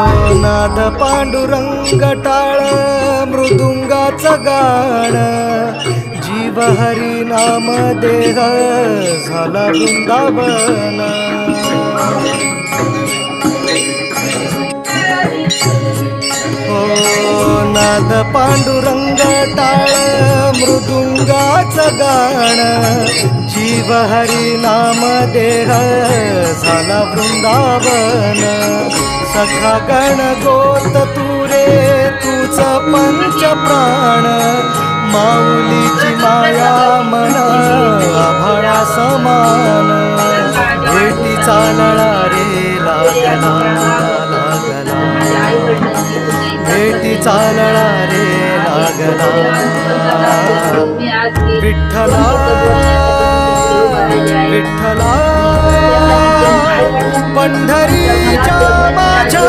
नाद पांडुरंग टाळ मृदुंगाचं गाण जीव हरी नाम देह झाला वृंदावन हो नाद पांडुरंग टाळ मृदुंगाचं गाण जीव हरी नाम देह झाला वृंदावन सखा गण गोत तुरे तुझ पंच प्राण माऊलीची माया मन आभाळा समान भेटी चालला रे लागला लागला भेटी चालला रे लागला विठ्ठला विठ्ठला पंढरीच्या माझ्या